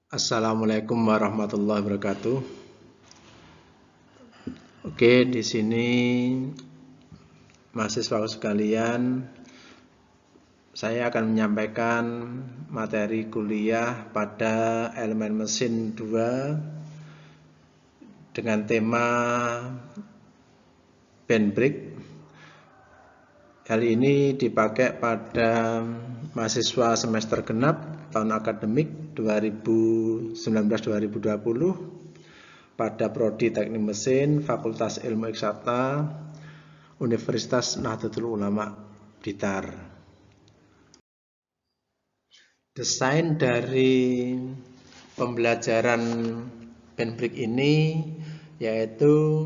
Assalamualaikum warahmatullahi wabarakatuh. Oke, di sini mahasiswa sekalian, saya akan menyampaikan materi kuliah pada elemen mesin 2 dengan tema band brake. Hal ini dipakai pada mahasiswa semester genap tahun akademik 2019-2020 pada Prodi Teknik Mesin Fakultas Ilmu Eksakta Universitas Nahdlatul Ulama Blitar. Desain dari pembelajaran band brake ini yaitu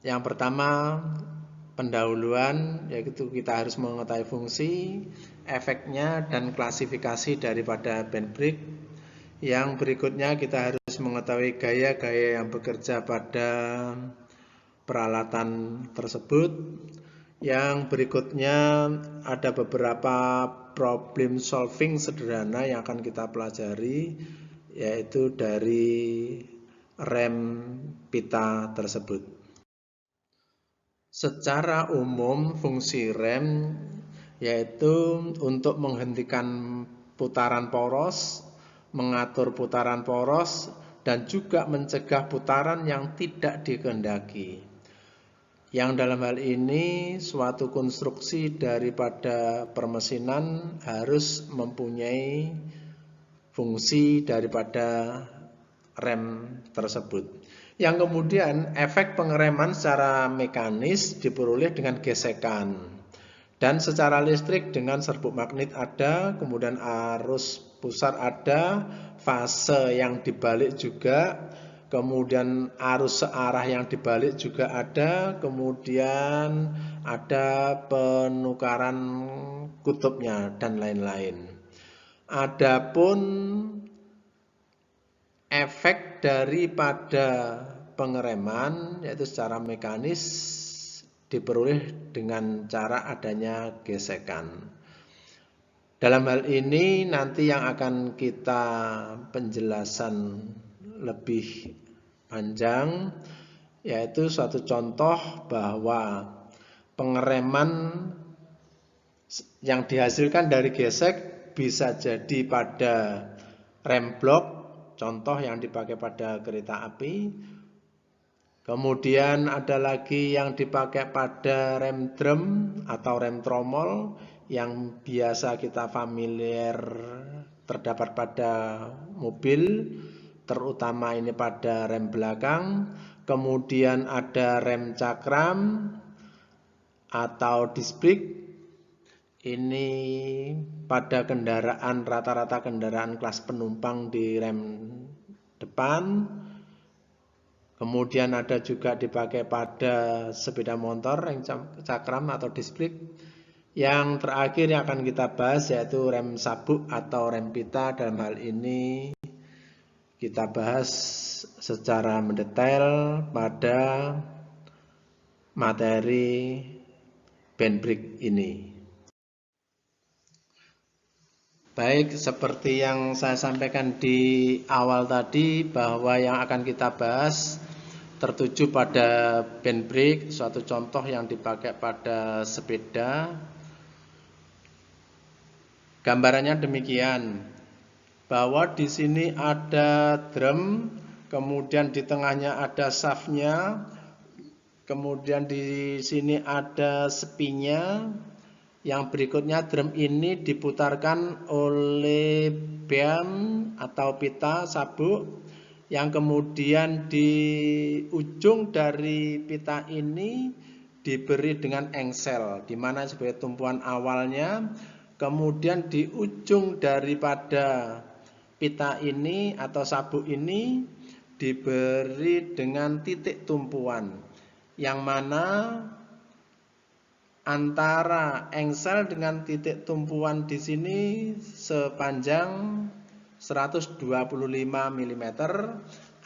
yang pertama pendahuluan, yaitu kita harus mengetahui fungsi, efeknya, dan klasifikasi daripada band brake. Yang berikutnya kita harus mengetahui gaya-gaya yang bekerja pada peralatan tersebut. Yang berikutnya ada beberapa problem solving sederhana yang akan kita pelajari, yaitu dari rem pita tersebut. Secara umum fungsi rem yaitu untuk menghentikan putaran poros, mengatur putaran poros, dan juga mencegah putaran yang tidak dikehendaki. Yang dalam hal ini suatu konstruksi daripada permesinan harus mempunyai fungsi daripada rem tersebut. Yang kemudian efek pengereman secara mekanis diperoleh dengan gesekan. Dan secara listrik dengan serbuk magnet ada, kemudian arus pusat ada, fase yang dibalik juga, kemudian arus searah yang dibalik juga ada, kemudian ada penukaran kutubnya dan lain-lain. Adapun efek daripada pengereman yaitu secara mekanis diperoleh dengan cara adanya gesekan. Dalam hal ini nanti yang akan kita penjelasan lebih panjang yaitu suatu contoh bahwa pengereman yang dihasilkan dari gesek bisa jadi pada rem blok, contoh yang dipakai pada kereta api. Kemudian ada lagi yang dipakai pada rem drum atau rem tromol yang biasa kita familiar terdapat pada mobil, terutama ini pada rem belakang. Kemudian ada rem cakram atau disc brake. Ini pada kendaraan, rata-rata kendaraan kelas penumpang di rem depan. Kemudian ada juga dipakai pada sepeda motor rem cakram atau disc brake. Yang terakhir yang akan kita bahas yaitu rem sabuk atau rem pita. Dalam hal ini kita bahas secara mendetail pada materi band brake ini. Baik, seperti yang saya sampaikan di awal tadi bahwa yang akan kita bahas tertuju pada band brake, suatu contoh yang dipakai pada sepeda. Gambarannya demikian, bahwa di sini ada drum, kemudian di tengahnya ada shaftnya, kemudian di sini ada sepinya. Yang berikutnya drum ini diputarkan oleh beam atau pita sabuk, yang kemudian di ujung dari pita ini diberi dengan engsel, di mana sebagai tumpuan awalnya. Kemudian di ujung daripada pita ini atau sabuk ini diberi dengan titik tumpuan, yang mana antara engsel dengan titik tumpuan di sini sepanjang 125 mm,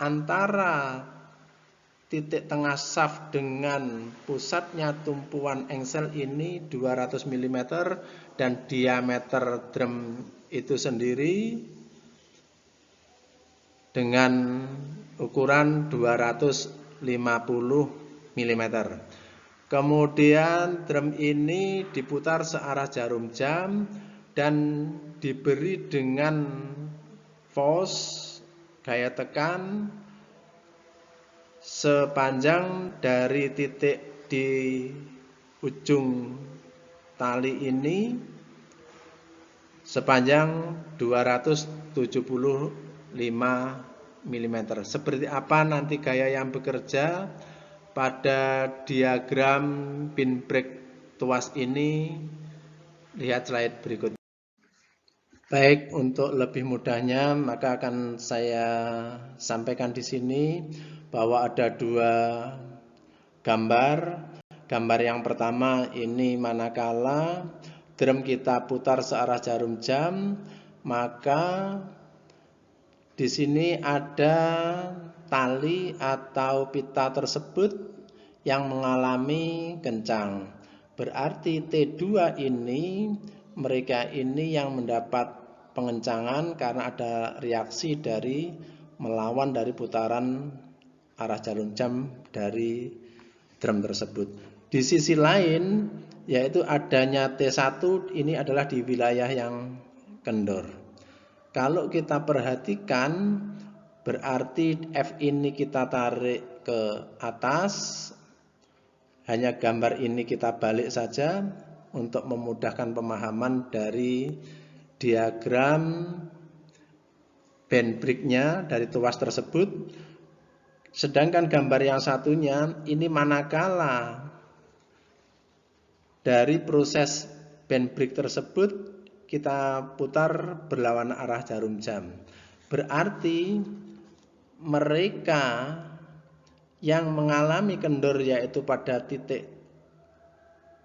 antara titik tengah shaft dengan pusatnya tumpuan engsel ini 200 mm, dan diameter drum itu sendiri dengan ukuran 250 mm. Kemudian drum ini diputar searah jarum jam dan diberi dengan force gaya tekan sepanjang dari titik di ujung tali ini sepanjang 275 mm. Seperti apa nanti gaya yang bekerja pada diagram pin brake tuas ini, lihat slide berikut. Baik, untuk lebih mudahnya maka akan saya sampaikan di sini bahwa ada dua gambar. Gambar yang pertama ini manakala drum kita putar searah jarum jam, maka di sini ada tali atau pita tersebut yang mengalami kencang. Berarti T2 ini, mereka ini yang mendapat pengencangan karena ada reaksi dari melawan dari putaran arah jarum jam dari drum tersebut. Di sisi lain, yaitu adanya T1 ini adalah di wilayah yang kendor. Kalau kita perhatikan, berarti F ini kita tarik ke atas. Hanya gambar ini kita balik saja untuk memudahkan pemahaman dari diagram band brake-nya dari tuas tersebut. Sedangkan gambar yang satunya ini manakala dari proses band brake tersebut kita putar berlawanan arah jarum jam. Berarti mereka yang mengalami kendor yaitu pada titik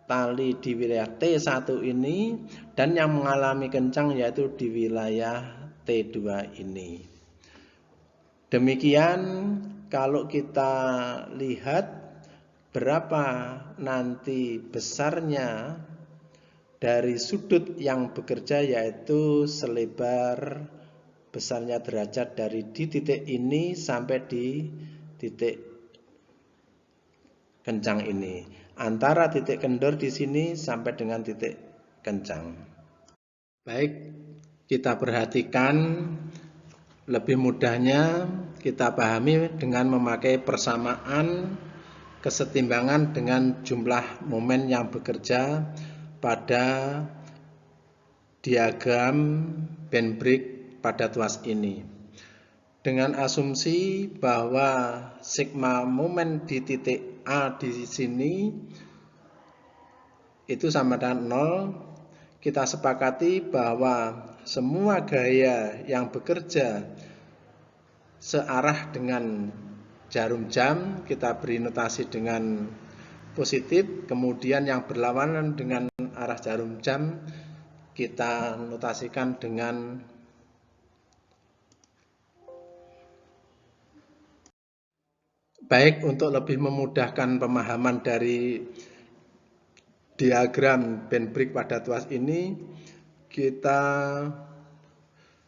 tali di wilayah T1 ini dan yang mengalami kencang yaitu di wilayah T2 ini. Demikian kalau kita lihat berapa nanti besarnya dari sudut yang bekerja yaitu selebar besarnya derajat dari di titik ini sampai di titik kencang ini. Antara titik kendor di sini sampai dengan titik kencang. Baik, kita perhatikan lebih mudahnya kita pahami dengan memakai persamaan kesetimbangan dengan jumlah momen yang bekerja pada diagram band brake pada tuas ini. Dengan asumsi bahwa sigma momen di titik A di sini itu sama dengan 0, kita sepakati bahwa semua gaya yang bekerja searah dengan jarum jam kita beri notasi dengan positif, kemudian yang berlawanan dengan arah jarum jam kita notasikan dengan baik. Untuk lebih memudahkan pemahaman dari diagram band brake pada tuas ini, kita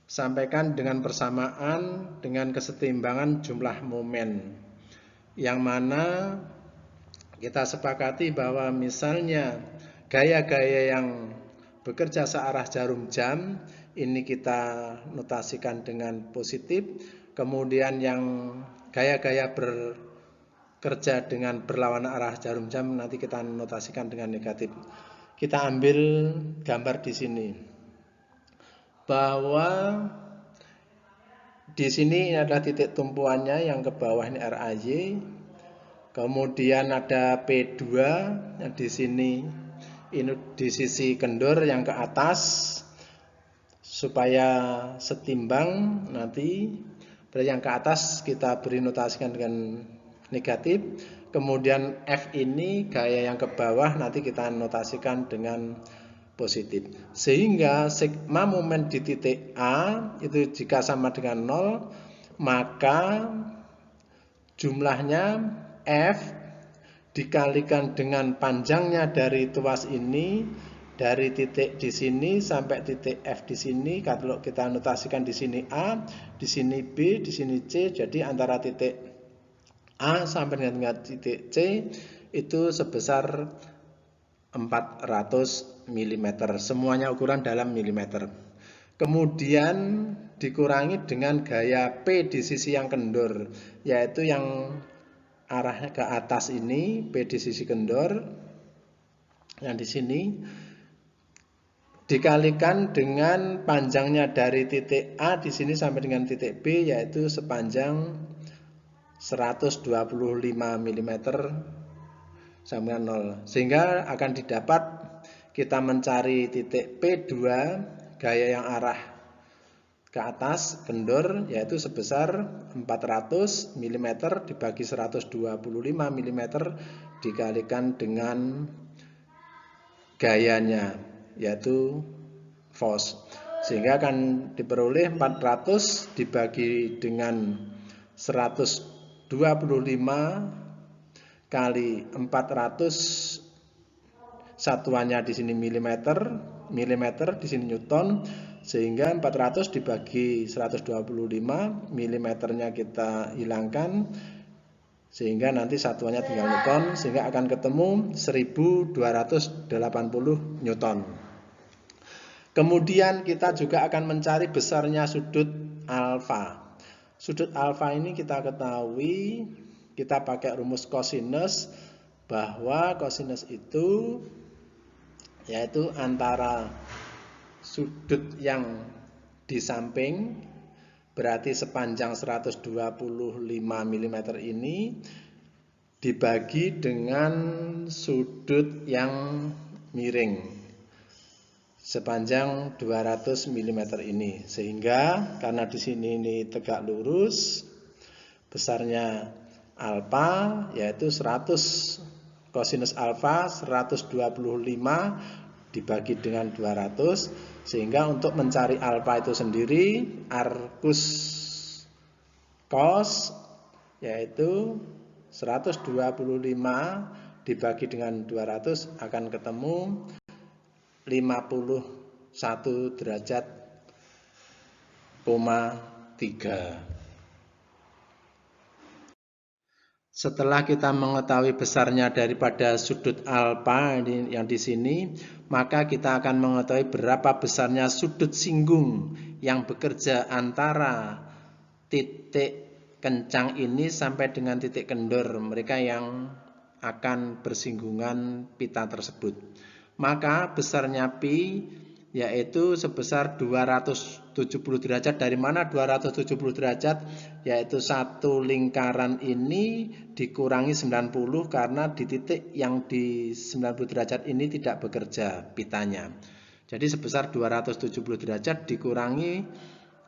sampaikan dengan persamaan dengan kesetimbangan jumlah momen, yang mana kita sepakati bahwa misalnya gaya-gaya yang bekerja searah jarum jam ini kita notasikan dengan positif, kemudian yang gaya-gaya bekerja dengan berlawanan arah jarum jam nanti kita notasikan dengan negatif. Kita ambil gambar di sini bahwa di sini adalah titik tumpuannya yang ke bawah ini RAY, kemudian ada P2 yang di sini ini di sisi kendor yang ke atas supaya setimbang nanti. Berarti yang ke atas kita beri notasikan dengan negatif, kemudian F ini gaya yang ke bawah nanti kita notasikan dengan positif. Sehingga sigma momen di titik A itu jika sama dengan 0, maka jumlahnya F dikalikan dengan panjangnya dari tuas ini dari titik di sini sampai titik F di sini. Kalau kita notasikan di sini A, di sini B, di sini C, jadi antara titik A sampai dengan titik C itu sebesar 400 mm. Semuanya ukuran dalam milimeter. Kemudian dikurangi dengan gaya P di sisi yang kendor, yaitu yang arahnya ke atas ini, P di sisi kendor yang di sini, dikalikan dengan panjangnya dari titik A di sini sampai dengan titik B, yaitu sepanjang 125 mm sampai 0. Sehingga akan didapat kita mencari titik P2 gaya yang arah ke atas kendor, yaitu sebesar 400 mm dibagi 125 mm dikalikan dengan gayanya, yaitu Fos. Sehingga akan diperoleh 400 dibagi dengan 125 kali 400, satuannya di sini milimeter, di sini newton, sehingga 400 dibagi 125, milimeternya kita hilangkan, sehingga nanti satuannya tinggal newton, sehingga akan ketemu 1280 newton. Kemudian kita juga akan mencari besarnya sudut alfa. Sudut alfa ini kita ketahui, kita pakai rumus kosinus, bahwa kosinus itu yaitu antara sudut yang di samping, berarti sepanjang 125 mm ini, dibagi dengan sudut yang miring sepanjang 200 mm ini. Sehingga karena di sini ini tegak lurus, besarnya alfa yaitu 100 kosinus alfa 125 dibagi dengan 200, sehingga untuk mencari alfa itu sendiri, arcus cos yaitu 125 dibagi dengan 200 akan ketemu 51 derajat, 3. Setelah kita mengetahui besarnya daripada sudut alfa yang di sini, maka kita akan mengetahui berapa besarnya sudut singgung yang bekerja antara titik kencang ini sampai dengan titik kendor mereka yang akan bersinggungan pita tersebut. Maka besarnya pi yaitu sebesar 270 derajat. Dari mana 270 derajat? Yaitu satu lingkaran ini dikurangi 90, karena di titik yang di 90 derajat ini tidak bekerja pitanya. Jadi sebesar 270 derajat dikurangi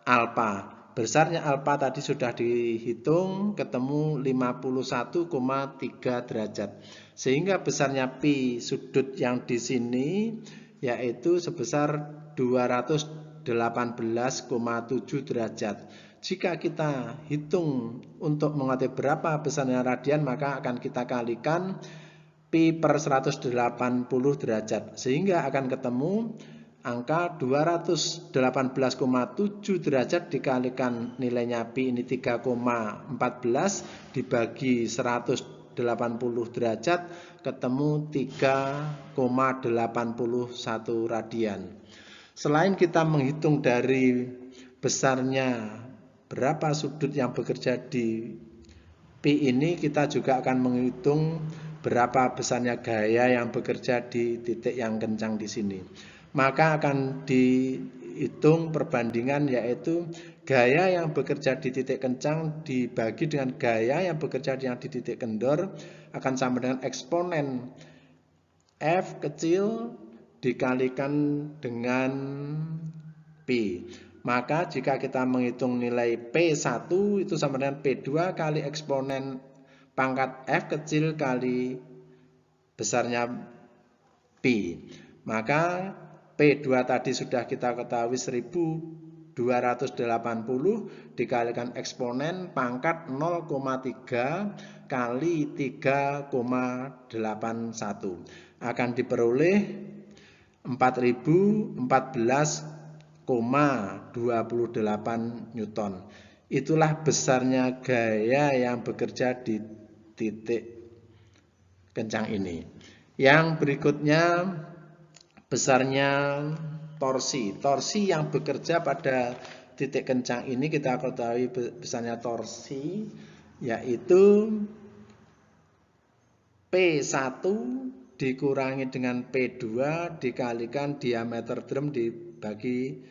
alfa. Besarnya alfa tadi sudah dihitung, ketemu 51,3 derajat. Sehingga besarnya pi sudut yang di sini yaitu sebesar 218,7 derajat. Jika kita hitung untuk mengetahui berapa besarnya radian, maka akan kita kalikan pi per 180 derajat, sehingga akan ketemu angka 218,7 derajat dikalikan nilainya pi ini 3,14 dibagi 180 derajat, ketemu 3,81 radian. Selain kita menghitung dari besarnya berapa sudut yang bekerja di P ini, kita juga akan menghitung berapa besarnya gaya yang bekerja di titik yang kencang di sini. Maka akan dihitung perbandingan, yaitu gaya yang bekerja di titik kencang dibagi dengan gaya yang bekerja di titik kendor akan sama dengan eksponen F kecil dikalikan dengan P. Maka jika kita menghitung nilai P1 itu sama dengan P2 kali eksponen pangkat F kecil kali besarnya P. Maka P2 tadi sudah kita ketahui 1280 dikalikan eksponen pangkat 0,3 kali 3,81 akan diperoleh 4014,28 Newton. Itulah besarnya gaya yang bekerja di titik kencang ini. Yang berikutnya besarnya torsi. Torsi yang bekerja pada titik kencang ini kita ketahui besarnya torsi yaitu P1 dikurangi dengan P2 dikalikan diameter drum dibagi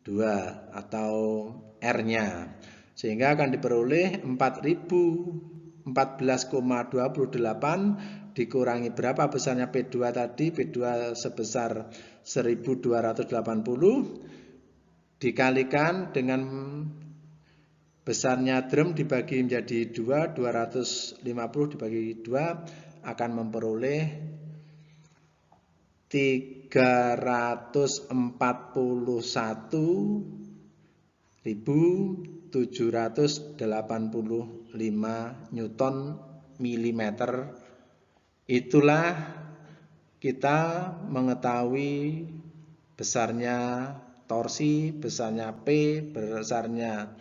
2 atau R-nya. Sehingga akan diperoleh 4014,28 dikurangi berapa besarnya P2 tadi? P2 sebesar 1280 dikalikan dengan besarnya drum dibagi menjadi 2, 250 dibagi 2 akan memperoleh 341.785 Newton milimeter. Itulah kita mengetahui besarnya torsi, besarnya P, besarnya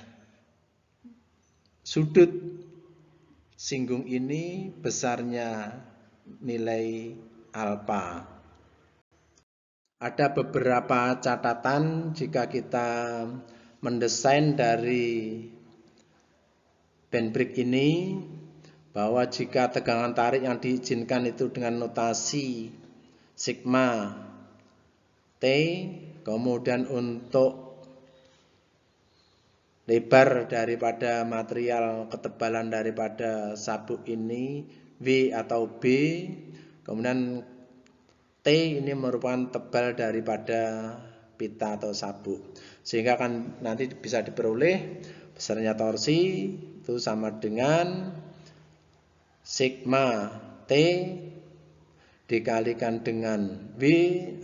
sudut singgung ini, besarnya nilai alfa. Ada beberapa catatan jika kita mendesain dari band brake ini, bahwa jika tegangan tarik yang diizinkan itu dengan notasi sigma T, kemudian untuk lebar daripada material, ketebalan daripada sabuk ini W atau B, kemudian T ini merupakan tebal daripada pita atau sabuk, sehingga akan nanti bisa diperoleh besarnya torsi itu sama dengan sigma T dikalikan dengan W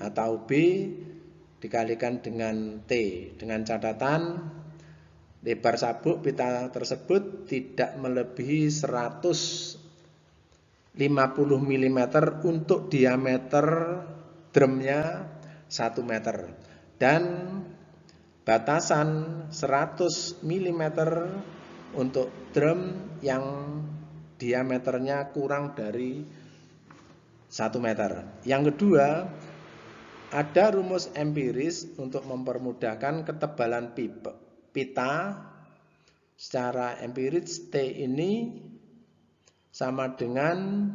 atau B dikalikan dengan T, dengan catatan lebar sabuk pita tersebut tidak melebihi 150 mm untuk diameter drumnya 1 meter dan batasan 100 mm untuk drum yang diameternya kurang dari 1 meter. Yang kedua, ada rumus empiris untuk mempermudahkan ketebalan pita. Secara empiris T ini sama dengan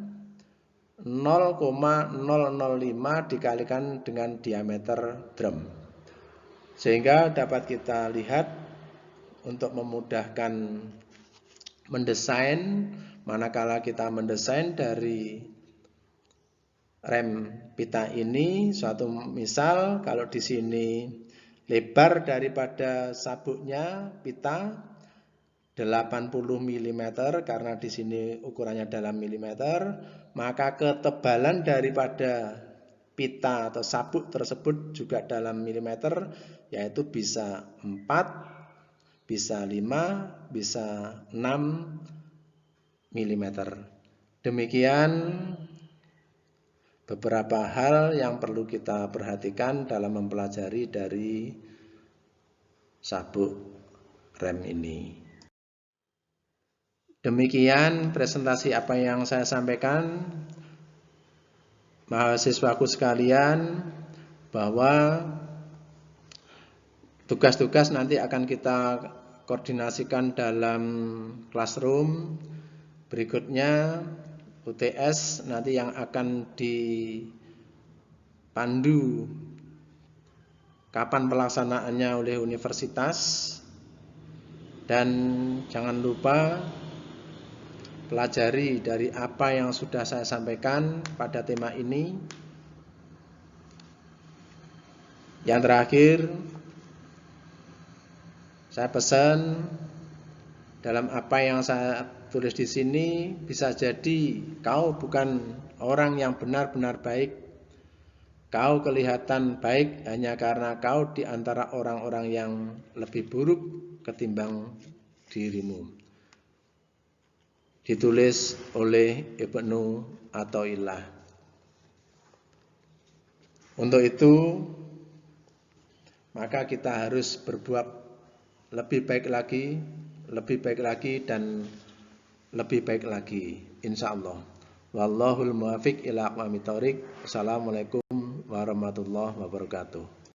0,005 dikalikan dengan diameter drum. Sehingga dapat kita lihat untuk memudahkan mendesain, manakala kita mendesain dari rem pita ini, suatu misal kalau di sini lebar daripada sabuknya pita 80 mm karena di sini ukurannya dalam milimeter, maka ketebalan daripada pita atau sabuk tersebut juga dalam milimeter, yaitu bisa 4, bisa 5, bisa 6 mm. Demikian beberapa hal yang perlu kita perhatikan dalam mempelajari dari sabuk rem ini. Demikian presentasi apa yang saya sampaikan, mahasiswaku sekalian, bahwa tugas-tugas nanti akan kita koordinasikan dalam classroom. Berikutnya UTS nanti yang akan dipandu kapan pelaksanaannya oleh universitas, dan jangan lupa pelajari dari apa yang sudah saya sampaikan pada tema ini. Yang terakhir, saya pesan dalam apa yang saya tulis di sini, bisa jadi kau bukan orang yang benar-benar baik. Kau kelihatan baik hanya karena kau di antara orang-orang yang lebih buruk ketimbang dirimu. Ditulis oleh Ibnu Athaillah. Untuk itu, maka kita harus berbuat lebih baik lagi dan lebih baik lagi, insya Allah. Wallahul muwaffiq ila aqwamit thoriq. Assalamualaikum warahmatullahi wabarakatuh.